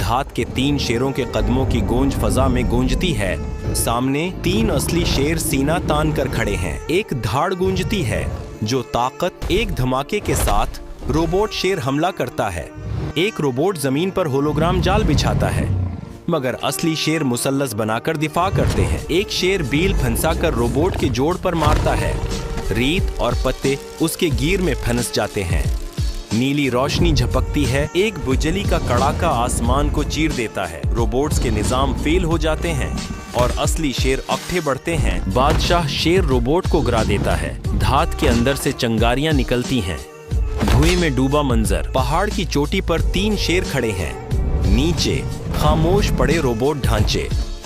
धात के 3 शेरों के कदमों की गूंज फजा में गूंजती है। सामने 3 असली शेर सीना तान कर खड़े हैं। एक धाड़ गूंजती है जो ताकत। एक धमाके के साथ रोबोट शेर हमला करता है। एक रोबोट जमीन पर होलोग्राम जाल बिछाता है, मगर असली शेर मुसल्लस बनाकर दिफा करते हैं। एक शेर बील फंसाकर रोबोट के जोड़ पर मारता है। रीत और पत्ते उसके गिर में फंस जाते हैं। नीली रोशनी झपकती है। एक बुजली का कड़ाका आसमान को चीर देता है। रोबोट्स के निजाम फेल हो जाते हैं और असली शेर अकठे बढ़ते हैं। बादशाह शेर रोबोट को गिरा देता है। धात के अंदर से चिंगारियां निकलती हैं। धुएं में डूबा मंजर। पहाड़ की चोटी पर 3 शेर खड़े हैं। नीचे खामोश पड़े रोबोट ढांचे।